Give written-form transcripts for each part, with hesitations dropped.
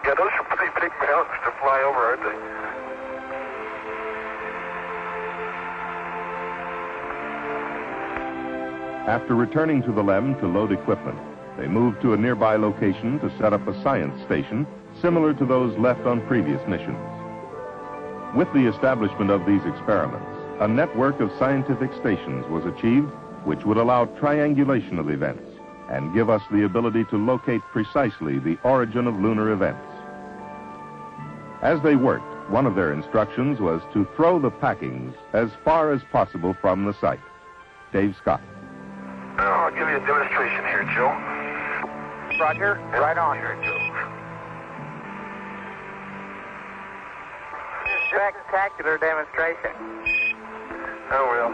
Yeah, those are pretty big mountains to fly over, aren't they? After returning to the LEM to load equipment, they moved to a nearby location to set up a science station similar to those left on previous missions. With the establishment of these experiments, a network of scientific stations was achieved which would allow triangulation of events and give us the ability to locate precisely the origin of lunar events. As they worked, one of their instructions was to throw the packings as far as possible from the site. Dave Scott. I'll give you a demonstration here, Joe. Roger. Right on. Here, Joe. Spectacular demonstration. Oh, well,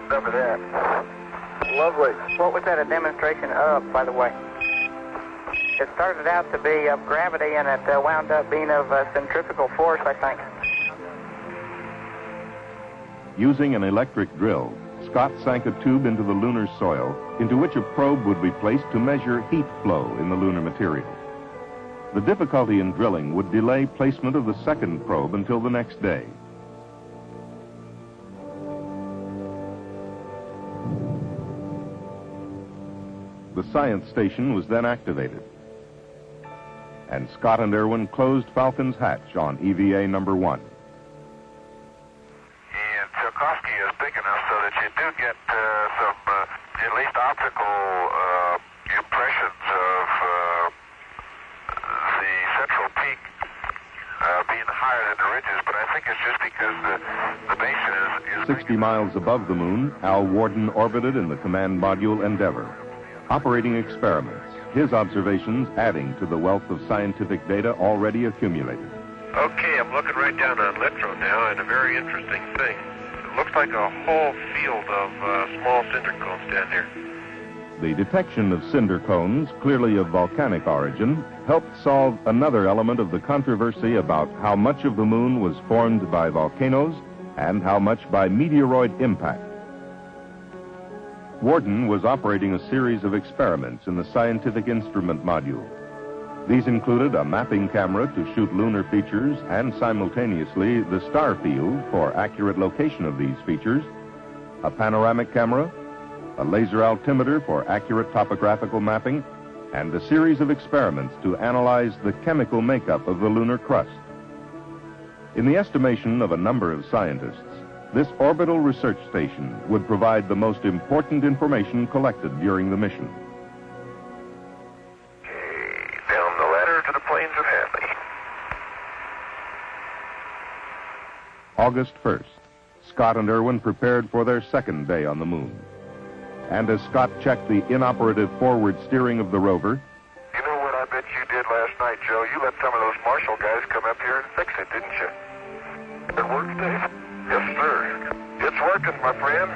enough of that. Lovely. What was that a demonstration of, by the way? It started out to be of gravity, and it wound up being of centrifugal force, I think. Using an electric drill, Scott sank a tube into the lunar soil, into which a probe would be placed to measure heat flow in the lunar material. The difficulty in drilling would delay placement of the second probe until the next day. The science station was then activated, and Scott and Irwin closed Falcon's hatch on EVA number 1. And Tsiolkovsky is big enough so that you do get some, at least optical impressions of the central peak being higher than the ridges, but I think it's just because the basin is 60 miles above the moon, Al Warden orbited in the command module Endeavour, operating experiments, his observations adding to the wealth of scientific data already accumulated. Okay, I'm looking right down on Littrow now, and a very interesting thing. It looks like a whole field of small cinder cones down there. The detection of cinder cones, clearly of volcanic origin, helped solve another element of the controversy about how much of the moon was formed by volcanoes and how much by meteoroid impact. Warden was operating a series of experiments in the scientific instrument module. These included a mapping camera to shoot lunar features and simultaneously the star field for accurate location of these features, a panoramic camera, a laser altimeter for accurate topographical mapping, and a series of experiments to analyze the chemical makeup of the lunar crust. In the estimation of a number of scientists, this orbital research station would provide the most important information collected during the mission. Down the ladder to the plains of Hadley. August 1st, Scott and Irwin prepared for their second day on the moon. And as Scott checked the inoperative forward steering of the rover, You know what I bet you did last night, Joe? You let some of those Marshall guys come up here and fix it, didn't you? It worked, Dave? Yes, sir. It's working, my friend.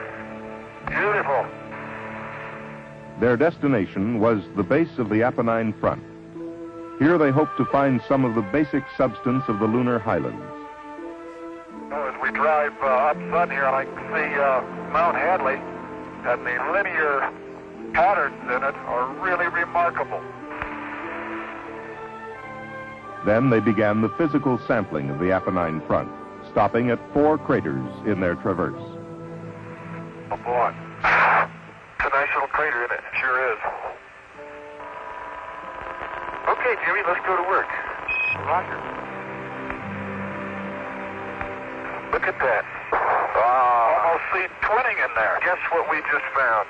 Beautiful. their destination was the base of the Apennine Front. Here they hoped to find some of the basic substance of the lunar highlands. As we drive up sun here, I can see Mount Hadley, and the linear patterns in it are really remarkable. Then they began the physical sampling of the Apennine Front, stopping at 4 craters in their traverse. Oh, boy. It's a nice little crater, isn't it? It sure is. Okay, Jimmy, let's go to work. Roger. Look at that. Almost see twinning in there. Guess what we just found?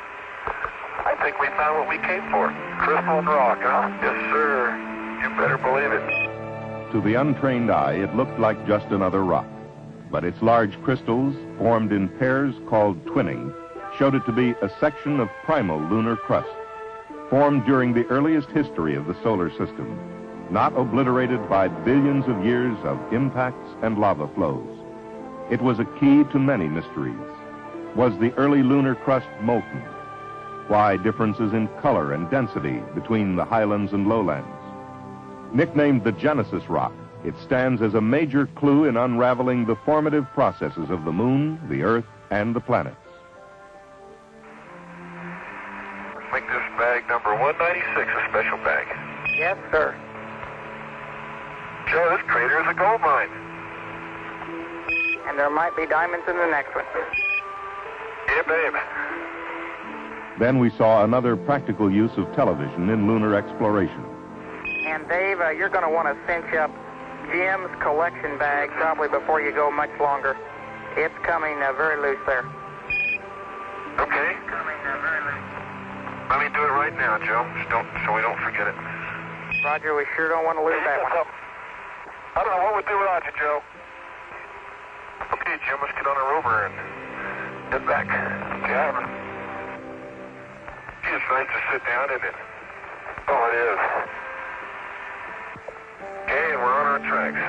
I think we found what we came for. Crystal and rock, huh? Yes, sir. You better believe it. To the untrained eye, it looked like just another rock. But its large crystals, formed in pairs called twinning, showed it to be a section of primal lunar crust, formed during the earliest history of the solar system, not obliterated by billions of years of impacts and lava flows. It was a key to many mysteries. Was the early lunar crust molten? Why differences in color and density between the highlands and lowlands? Nicknamed the Genesis Rock, it stands as a major clue in unraveling the formative processes of the moon, the Earth, and the planets. Make this bag number 196 a special bag. Yes, sir. Joe, this crater is a gold mine. And there might be diamonds in the next one. Yeah, babe. Then we saw another practical use of television in lunar exploration. And Dave, you're going to want to cinch up Jim's collection bag probably before you go much longer. It's coming very loose there. Okay. Let me do it right now, Joe, so we don't forget it. Roger, we sure don't want to lose that one. I don't know what we'll do without you, Joe. Okay, Jim, let's get on a rover and head back. Yeah. It's nice to sit down in it. Oh, it is. Okay, and we're on our tracks.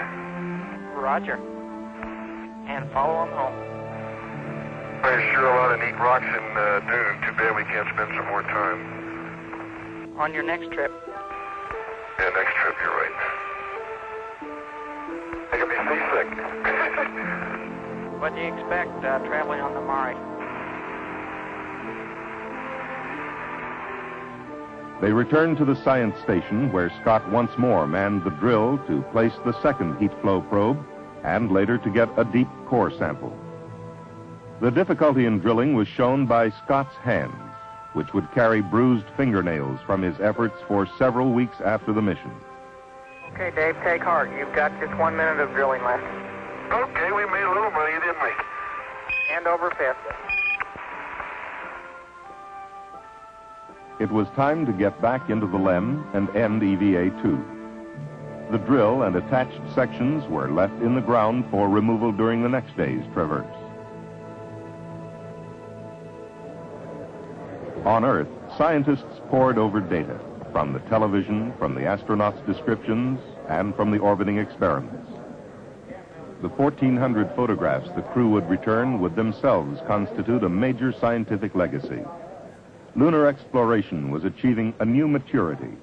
Roger. And follow them home. There's sure a lot of neat rocks in Dune. Too bad we can't spend some more time. On your next trip. Yeah, next trip, you're right. Making me seasick. What do you expect traveling on the Mare? They returned to the science station where Scott once more manned the drill to place the second heat flow probe and later to get a deep core sample. The difficulty in drilling was shown by Scott's hands, which would carry bruised fingernails from his efforts for several weeks after the mission. Okay, Dave, take heart. You've got just 1 minute of drilling left. Okay, we made a little money, didn't we? Hand over fist. It was time to get back into the LEM and end EVA-2. The drill and attached sections were left in the ground for removal during the next day's traverse. On Earth, scientists pored over data from the television, from the astronauts' descriptions, and from the orbiting experiments. The 1,400 photographs the crew would return would themselves constitute a major scientific legacy. Lunar exploration was achieving a new maturity.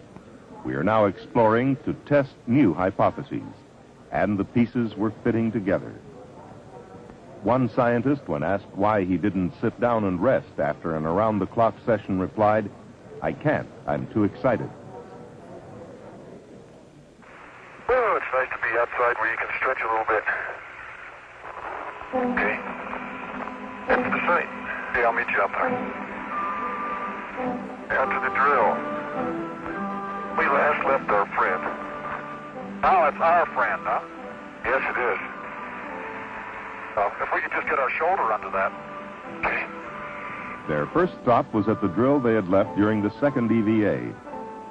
We are now exploring to test new hypotheses, and the pieces were fitting together. One scientist, when asked why he didn't sit down and rest after an around-the-clock session, replied, "I can't. I'm too excited." Oh, it's nice to be outside where you can stretch a little bit. Okay. That's the site. Yeah, I'll meet you up there. Down to the drill. We last left our friend. Oh, it's our friend, huh? Yes, it is. If we could just get our shoulder under that. Okay. Their first stop was at the drill they had left during the second EVA.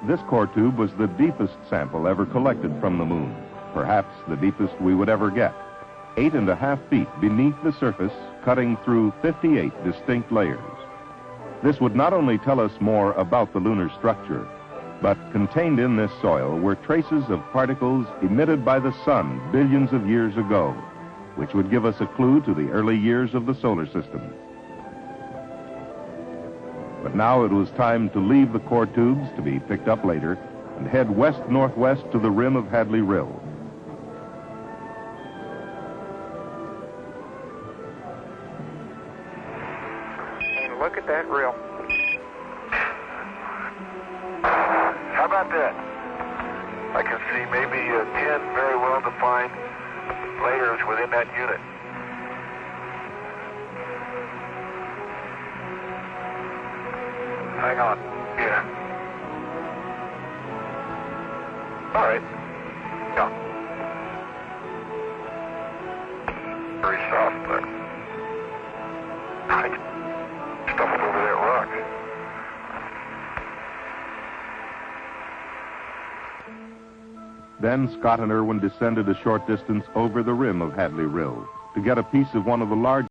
This core tube was the deepest sample ever collected from the moon, perhaps the deepest we would ever get. 8.5 feet beneath the surface, cutting through 58 distinct layers. This would not only tell us more about the lunar structure, but contained in this soil were traces of particles emitted by the sun billions of years ago, which would give us a clue to the early years of the solar system. But now it was time to leave the core tubes to be picked up later and head west-northwest to the rim of Hadley Rill. And look at that rill. How about that? I can see maybe 10 very well-defined layers within that unit. Hang on. Yeah. All right. Yeah. Very soft there. I stumbled over that rock. Then Scott and Irwin descended a short distance over the rim of Hadley Rill to get a piece of one of the large